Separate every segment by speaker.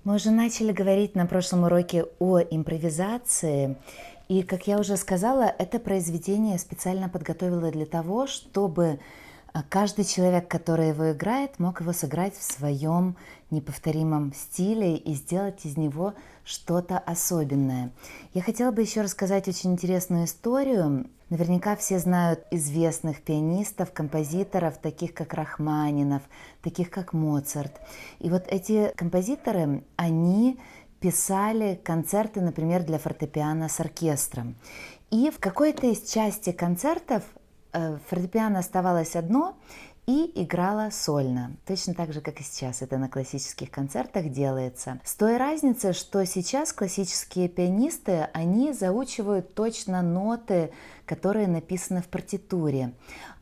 Speaker 1: Мы уже начали говорить на прошлом уроке о импровизации, и, как я уже сказала, это произведение я специально подготовила для того, чтобы каждый человек, который его играет, мог его сыграть в своем неповторимом стиле и сделать из него что-то особенное. Я хотела бы еще рассказать очень интересную историю. Наверняка все знают известных пианистов, композиторов, таких как Рахманинов, таких как Моцарт. И вот эти композиторы, они писали концерты, например, для фортепиано с оркестром. И в какой-то из части концертов фортепиано оставалось одно и играла сольно. Точно так же, как и сейчас это на классических концертах делается. С той разницей, что сейчас классические пианисты, они заучивают точно ноты, которые написаны в партитуре.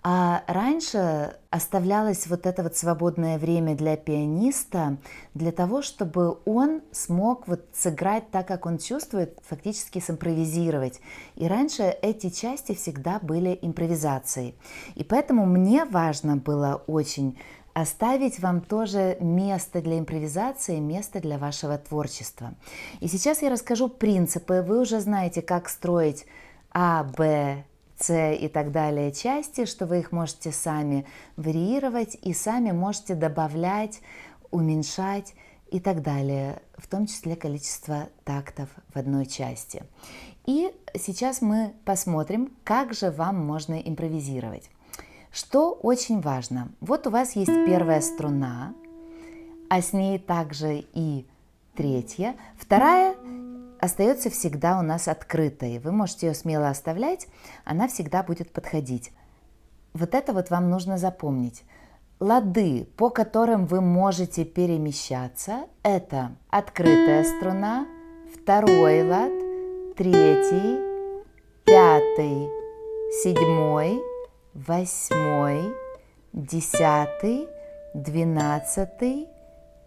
Speaker 1: А раньше оставлялось вот это вот свободное время для пианиста, для того, чтобы он смог вот сыграть так, как он чувствует, фактически симпровизировать. И раньше эти части всегда были импровизацией. И поэтому мне важно было очень оставить вам тоже место для импровизации, место для вашего творчества. И сейчас я расскажу принципы. Вы уже знаете, как строить А, Б, С и так далее части, что вы их можете сами варьировать и сами можете добавлять, уменьшать и так далее, в том числе количество тактов в одной части. И сейчас мы посмотрим, как же вам можно импровизировать. Что очень важно, вот у вас есть первая струна, а с ней также и третья, вторая остается всегда у нас открытой. Вы можете ее смело оставлять, она всегда будет подходить. Вот это вот вам нужно запомнить. Лады, по которым вы можете перемещаться, это открытая струна, второй лад, третий, пятый, седьмой, восьмой, 10, 12,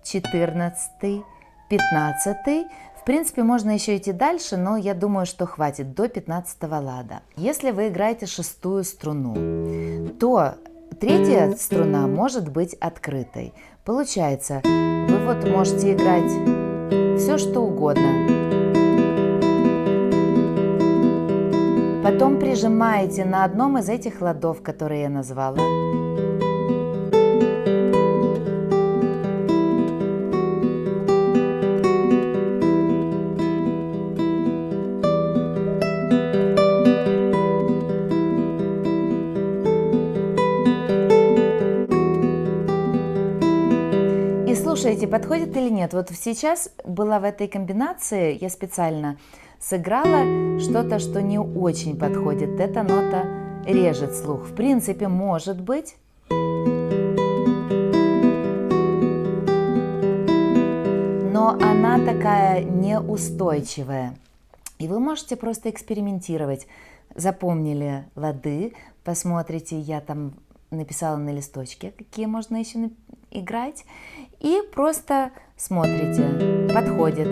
Speaker 1: 14, 15. В принципе, можно еще идти дальше, но я думаю, что хватит до 15-го лада. Если вы играете шестую струну, то третья струна может быть открытой. Получается, вы вот можете играть все, что угодно. Потом прижимаете на одном из этих ладов, которые я назвала. Слушайте, подходит или нет? Вот сейчас была в этой комбинации, я специально сыграла что-то, что не очень подходит. Эта нота режет слух. В принципе, может быть. Но она такая неустойчивая. И вы можете просто экспериментировать. Запомнили лады, посмотрите, я там написала на листочке, какие можно еще играть. И просто смотрите, подходит.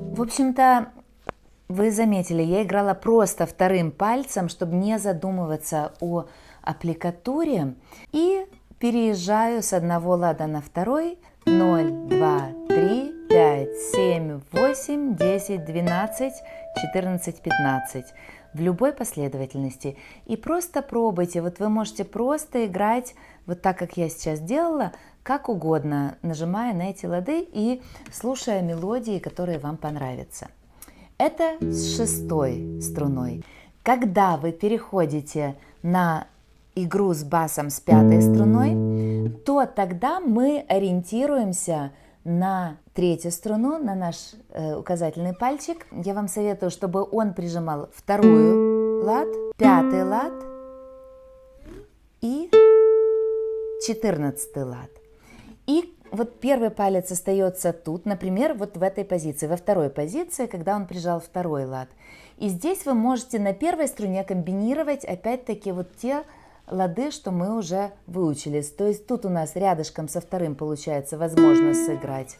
Speaker 1: В общем-то, вы заметили, я играла просто вторым пальцем, чтобы не задумываться о аппликатуре. И переезжаю с одного лада на второй. 0, 2, 3, 5, 7, 8, 10, 12, 14, 15. В любой последовательности. И просто пробуйте. Вот вы можете просто играть вот так, как я сейчас делала, как угодно, нажимая на эти лады и слушая мелодии, которые вам понравятся. Это с шестой струной. Когда вы переходите на игру с басом с пятой струной, то тогда мы ориентируемся на третью струну, на наш указательный пальчик. Я вам советую, чтобы он прижимал вторую лад, пятый лад и 14 лад. И вот первый палец остается тут, например, вот в этой позиции, во второй позиции, когда он прижал второй лад. И здесь вы можете на первой струне комбинировать опять-таки вот те лады, что мы уже выучились. То есть тут у нас рядышком со вторым получается возможность сыграть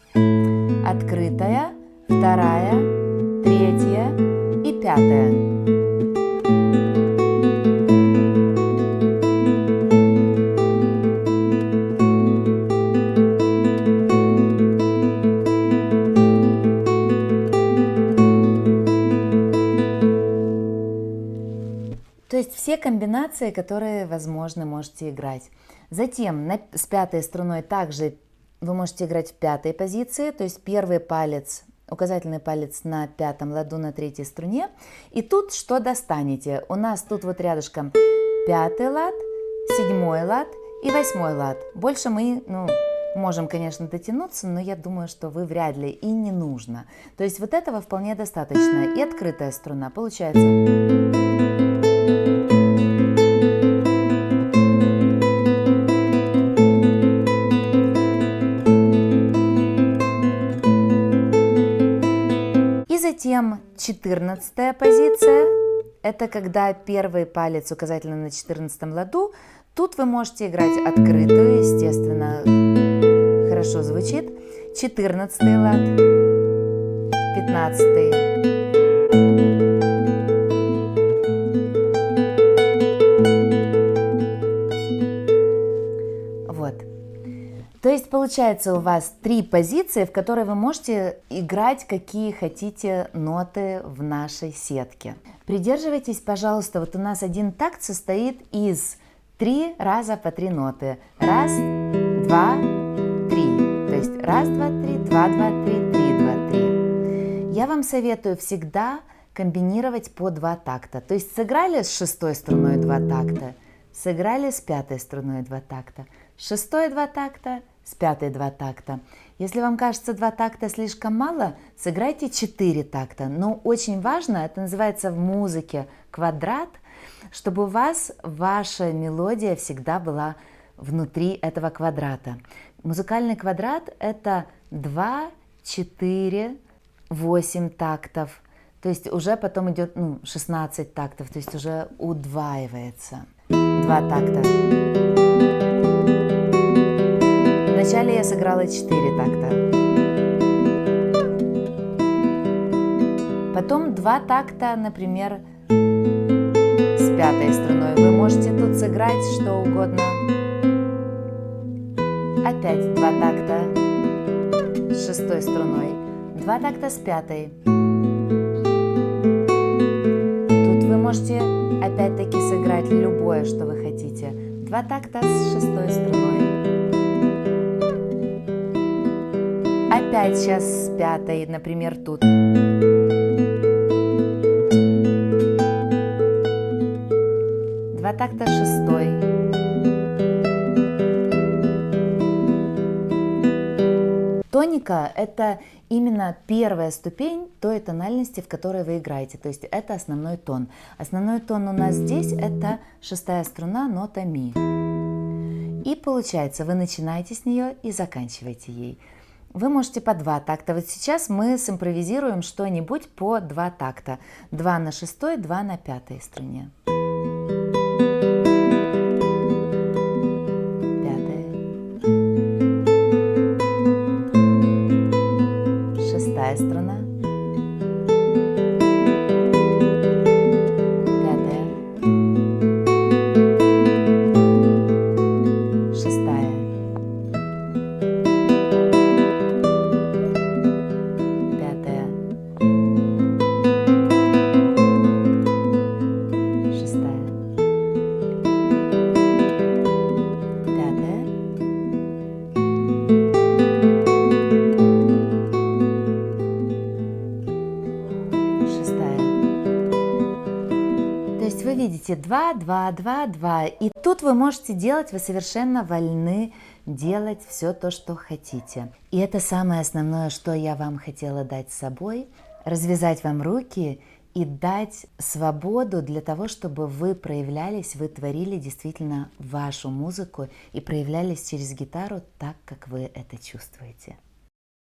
Speaker 1: открытая, вторая, третья и пятая. То есть все комбинации, которые возможны, можете играть. Затем с пятой струной также вы можете играть в пятой позиции, то есть первый палец, указательный палец на пятом ладу на третьей струне. И тут что достанете? У нас тут вот рядышком пятый лад, седьмой лад и восьмой лад. Больше мы, можем, конечно, дотянуться, но я думаю, что вы вряд ли и не нужно. То есть вот этого вполне достаточно. И открытая струна получается. Затем 14-я позиция, это когда первый палец указательный на 14-м ладу. Тут вы можете играть открытую, естественно, хорошо звучит. 14-й лад, 15-й. Вот. То есть получается у вас 3 позиции, в которые вы можете играть какие хотите ноты в нашей сетке. Придерживайтесь, пожалуйста, вот у нас один такт состоит из 3 раза по 3 ноты. Раз, два, три. То есть раз, два, три, два, два, три, три, два, три. Я вам советую всегда комбинировать по 2 такта. То есть сыграли с 6-й струной 2 такта, сыграли с 5-й струной 2 такта, с 6-й 2 такта, с 5-й 2 такта. Если вам кажется 2 такта слишком мало, сыграйте 4 такта. Но очень важно, это называется в музыке квадрат, чтобы у вас ваша мелодия всегда была внутри этого квадрата. Музыкальный квадрат – это 2, 4, 8 тактов. То есть уже потом идет 16 тактов, то есть уже удваивается. 2 такта. Вначале я сыграла 4 такта. Потом 2 такта, например, с 5-й струной. Вы можете тут сыграть что угодно. Опять 2 такта с 6-й струной. 2 такта с 5-й. Тут вы можете опять-таки сыграть любое, что вы хотите. 2 такта с 6-й струной. Опять сейчас с 5-й, например, тут. 2 такта с 6-й. Тоника – это именно первая ступень той тональности, в которой вы играете. То есть это основной тон. Основной тон у нас здесь – это 6-я струна, нота ми. И получается, вы начинаете с нее и заканчиваете ей. Вы можете по 2 такта. Вот сейчас мы симпровизируем что-нибудь по 2 такта. 2 на 6-й, 2 на 5-й струне. 5-я. 6-я струна. 5-я. 6-я. 5-я. 6-я. 5-я. 6-я. То есть вы видите 2, 2, 2, 2. И тут вы можете делать, вы совершенно вольны делать все то, что хотите. И это самое основное, что я вам хотела дать с собой, развязать вам руки и дать свободу для того, чтобы вы проявлялись, вы творили действительно вашу музыку и проявлялись через гитару так, как вы это чувствуете.